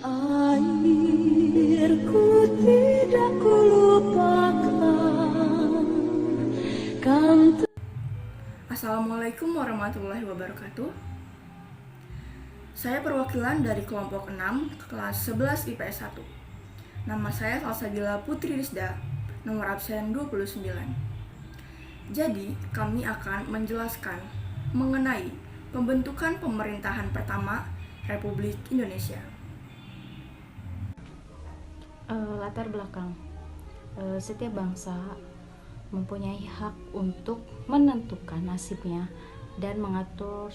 airku tidak kulupakan kan. Assalamualaikum warahmatullahi wabarakatuh. Saya perwakilan dari kelompok 6 kelas 11 IPS 1. Nama saya Salsabila Putri Rizda, nomor absen 29. Jadi, kami akan menjelaskan mengenai pembentukan pemerintahan pertama Republik Indonesia. Latar belakang. Setiap bangsa mempunyai hak untuk menentukan nasibnya dan mengatur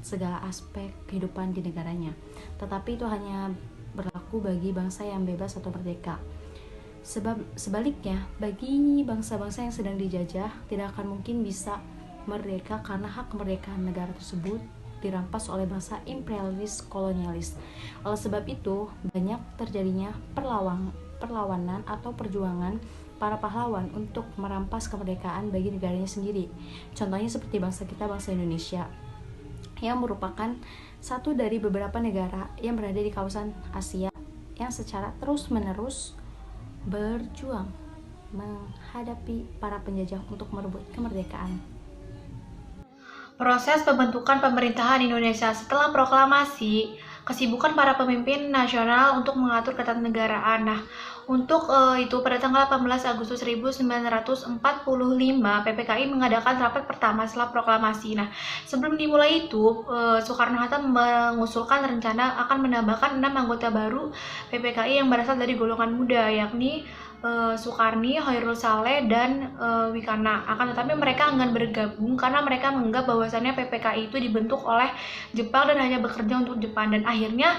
segala aspek kehidupan di negaranya. Tetapi itu hanya berlaku bagi bangsa yang bebas atau merdeka. Sebaliknya, bagi bangsa-bangsa yang sedang dijajah tidak akan mungkin bisa merdeka karena hak kemerdekaan negara tersebut dirampas oleh bangsa imperialis kolonialis. Oleh sebab itu, banyak terjadinya perlawanan atau perjuangan para pahlawan untuk merampas kemerdekaan bagi negaranya sendiri. Contohnya seperti bangsa kita, bangsa Indonesia, yang merupakan satu dari beberapa negara yang berada di kawasan Asia yang secara terus-menerus berjuang menghadapi para penjajah untuk merebut kemerdekaan. Proses pembentukan pemerintahan Indonesia setelah proklamasi, kesibukan para pemimpin nasional untuk mengatur ketatanegaraan. Nah, untuk itu pada tanggal 18 Agustus 1945, PPKI mengadakan rapat pertama setelah proklamasi. Nah, sebelum dimulai itu, Soekarno-Hatta mengusulkan rencana akan menambahkan 6 anggota baru PPKI yang berasal dari golongan muda, yakni Sukarni, Hoirul Saleh, dan Wikana. Akan tetapi mereka enggan bergabung karena mereka menganggap bahwasannya PPKI itu dibentuk oleh Jepang dan hanya bekerja untuk Jepang. Dan akhirnya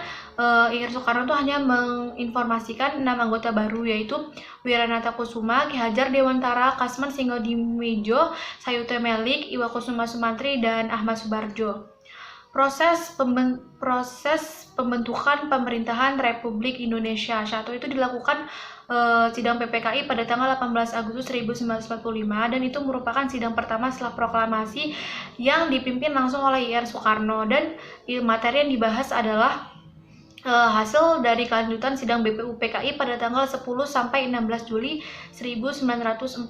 Ir Soekarno itu hanya menginformasikan 6 anggota baru, yaitu Wiranata Kusuma, Ki Hajar Dewantara, Kasman Singodimedjo, Sayuti Melik, Iwa Kusuma Sumantri, dan Ahmad Subarjo. Proses pembentukan pemerintahan Republik Indonesia satu itu dilakukan sidang PPKI pada tanggal 18 Agustus 1945, dan itu merupakan sidang pertama setelah proklamasi yang dipimpin langsung oleh Ir Soekarno, dan materi yang dibahas adalah hasil dari kelanjutan sidang BPU PKI pada tanggal 10 sampai 16 Juli 1945.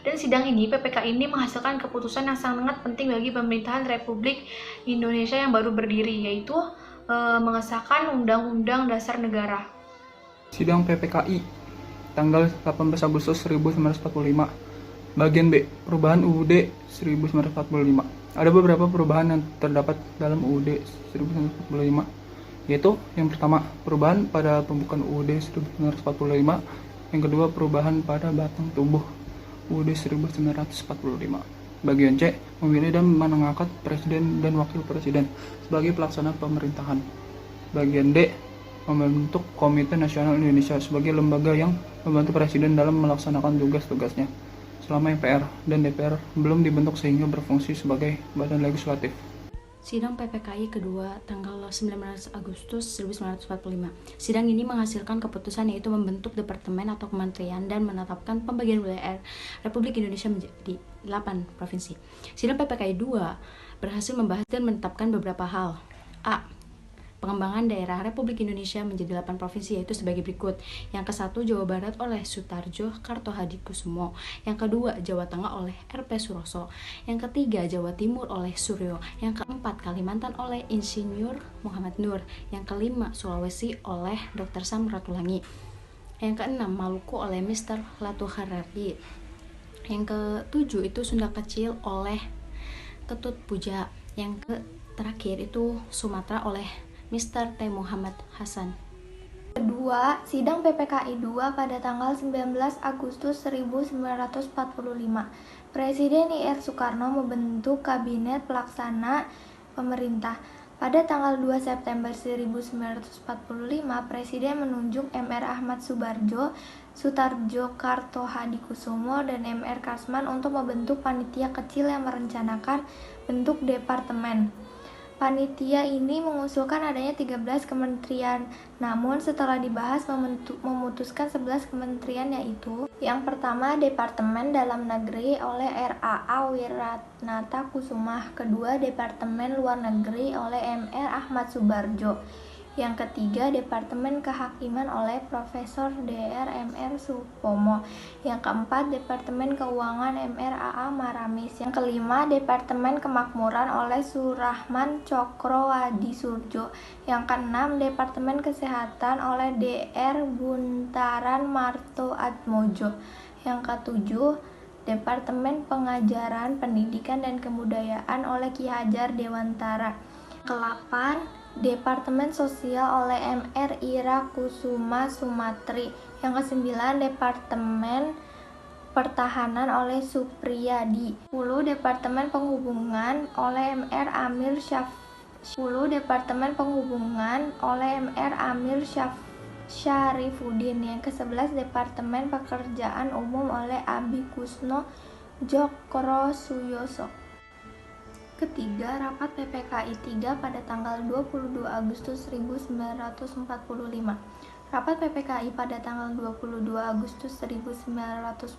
Dan sidang ini, PPKI ini menghasilkan keputusan yang sangat penting bagi pemerintahan Republik Indonesia yang baru berdiri, yaitu mengesahkan Undang-Undang Dasar Negara. Sidang PPKI tanggal 18 Agustus 1945. Bagian B, perubahan UUD 1945. Ada beberapa perubahan yang terdapat dalam UUD 1945, yaitu yang pertama, perubahan pada pembukaan UUD 1945. Yang kedua, perubahan pada batang tubuh UUD 1945. Bagian C, memilih dan mengangkat presiden dan wakil presiden sebagai pelaksana pemerintahan. Bagian D, membentuk Komite Nasional Indonesia sebagai lembaga yang membantu presiden dalam melaksanakan tugas-tugasnya selama MPR dan DPR belum dibentuk sehingga berfungsi sebagai badan legislatif. Sidang PPKI kedua tanggal 19 Agustus 1945. Sidang ini menghasilkan keputusan yaitu membentuk departemen atau kementerian dan menetapkan pembagian wilayah Republik Indonesia menjadi 8 provinsi. Sidang PPKI 2 berhasil membahas dan menetapkan beberapa hal. A. Pengembangan daerah Republik Indonesia menjadi 8 provinsi, yaitu sebagai berikut. Yang ke-1, Jawa Barat oleh Sutarjo Kartohadikusumo. Yang kedua, Jawa Tengah oleh R.P. Suroso. Yang ketiga, Jawa Timur oleh Suryo. Yang keempat, Kalimantan oleh Insinyur Muhammad Nur. Yang kelima, Sulawesi oleh Dr. Sam Ratulangi. Yang keenam, Maluku oleh Mr. Latuharari. Yang ketujuh itu Sunda Kecil oleh Ketut Puja. Yang terakhir itu Sumatera oleh Mr. T. Muhammad Hasan. Kedua, sidang PPKI 2 pada tanggal 19 Agustus 1945. Presiden Ir Soekarno membentuk Kabinet Pelaksana Pemerintah. Pada tanggal 2 September 1945, Presiden menunjuk Mr. Ahmad Subarjo, Sutarjo Kartohadikusumo, dan Mr. Kasman untuk membentuk panitia kecil yang merencanakan bentuk departemen. Panitia ini mengusulkan adanya 13 kementerian, namun setelah dibahas memutuskan 11 kementerian, yaitu yang pertama Departemen Dalam Negeri oleh RAA Wiranata Kusuma, kedua Departemen Luar Negeri oleh MR Ahmad Subarjo, Yang ketiga, Departemen Kehakiman oleh Profesor Dr. Mr. Supomo. Yang keempat, Departemen Keuangan Mr. A.A. Maramis. Yang kelima, Departemen Kemakmuran oleh Surahman Cokroadi Surjo. Yang keenam, Departemen Kesehatan oleh Dr. Buntaran Marto Atmojo. Yang ketujuh, Departemen Pengajaran, Pendidikan dan Kebudayaan oleh Ki Hajar Dewantara. Ke-8, Departemen Sosial oleh Mr. Ira Kusuma Sumatri. Yang ke-9, Departemen Pertahanan oleh Supriyadi. 10, Departemen Penghubungan oleh Mr. Amir Syarifuddin. Yang ke-11, Departemen Pekerjaan Umum oleh Abi Kusno Jokro Suyoso. Ketiga, rapat PPKI 3 pada tanggal 22 Agustus 1945. Rapat PPKI pada tanggal 22 Agustus 1945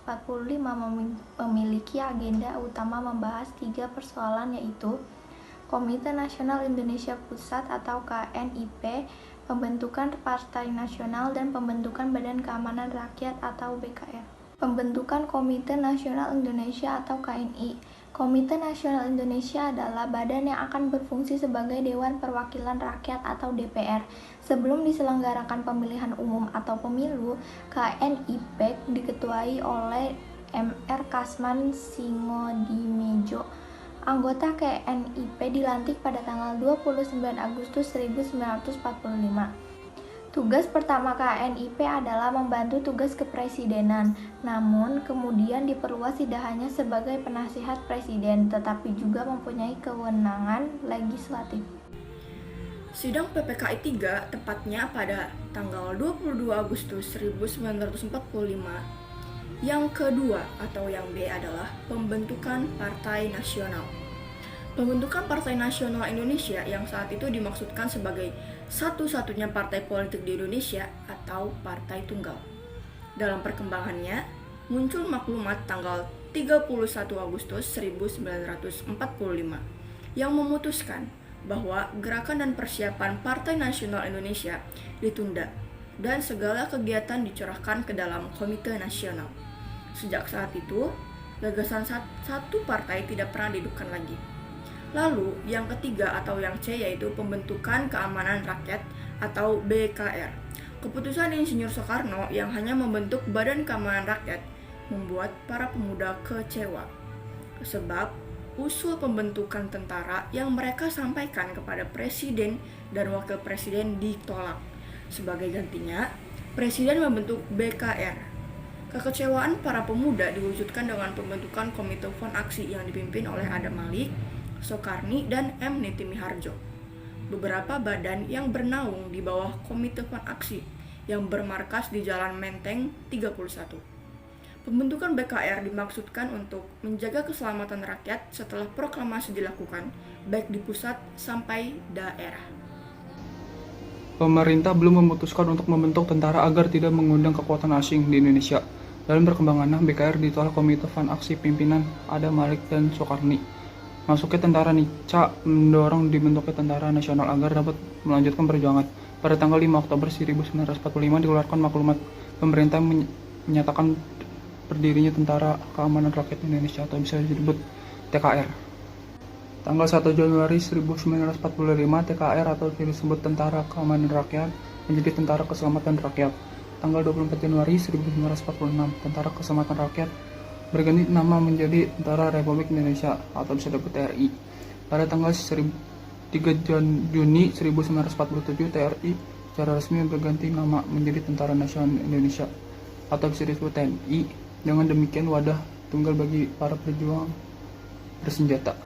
memiliki agenda utama membahas 3 persoalan, yaitu Komite Nasional Indonesia Pusat atau KNIP, pembentukan Partai Nasional, dan pembentukan Badan Keamanan Rakyat atau BKR. Pembentukan Komite Nasional Indonesia atau KNI. Komite Nasional Indonesia adalah badan yang akan berfungsi sebagai Dewan Perwakilan Rakyat atau DPR. Sebelum diselenggarakan pemilihan umum atau pemilu, KNIP diketuai oleh Mr. Kasman Singodimedjo. Anggota KNIP dilantik pada tanggal 29 Agustus 1945. Tugas pertama KNIP adalah membantu tugas kepresidenan, namun kemudian diperluas tidak hanya sebagai penasihat presiden, tetapi juga mempunyai kewenangan legislatif. Sidang PPKI 3 tepatnya pada tanggal 22 Agustus 1945. Yang kedua atau yang B adalah pembentukan Partai Nasional. Pembentukan Partai Nasional Indonesia yang saat itu dimaksudkan sebagai satu-satunya partai politik di Indonesia atau partai tunggal. Dalam perkembangannya, muncul maklumat tanggal 31 Agustus 1945 yang memutuskan bahwa gerakan dan persiapan Partai Nasional Indonesia ditunda dan segala kegiatan dicerahkan ke dalam Komite Nasional. Sejak saat itu, gagasan satu partai tidak pernah dihidupkan lagi. Lalu, yang ketiga atau yang C yaitu pembentukan Keamanan Rakyat atau BKR. Keputusan Insinyur Soekarno yang hanya membentuk Badan Keamanan Rakyat membuat para pemuda kecewa. Sebab usul pembentukan tentara yang mereka sampaikan kepada Presiden dan Wakil Presiden ditolak. Sebagai gantinya, Presiden membentuk BKR. Kekecewaan para pemuda diwujudkan dengan pembentukan Komite Fon Aksi yang dipimpin oleh Adam Malik, Soekarni, dan M. Niti Miharjo. Beberapa badan yang bernaung di bawah Komite Fon Aksi yang bermarkas di Jalan Menteng 31. Pembentukan BKR dimaksudkan untuk menjaga keselamatan rakyat setelah proklamasi dilakukan, baik di pusat sampai daerah. Pemerintah belum memutuskan untuk membentuk tentara agar tidak mengundang kekuatan asing di Indonesia. Dalam perkembangannya, BKR ditolak Komite Fon Aksi pimpinan Adam Malik dan Soekarni. Masuknya tentara Nica mendorong dibentuknya Tentara Nasional agar dapat melanjutkan perjuangan. Pada tanggal 5 Oktober 1945 dikeluarkan maklumat pemerintah menyatakan berdirinya Tentara Keamanan Rakyat Indonesia atau bisa disebut TKR. Tanggal 1 Januari 1945 TKR atau disebut Tentara Keamanan Rakyat menjadi Tentara Keselamatan Rakyat. Tanggal 24 Januari 1946 Tentara Keselamatan Rakyat berganti nama menjadi Tentara Republik Indonesia atau bisa disebut TRI. Pada tanggal 3 Juni 1947 TRI secara resmi berganti nama menjadi Tentara Nasional Indonesia atau bisa disebut TNI. Dengan demikian wadah tunggal bagi para pejuang bersenjata.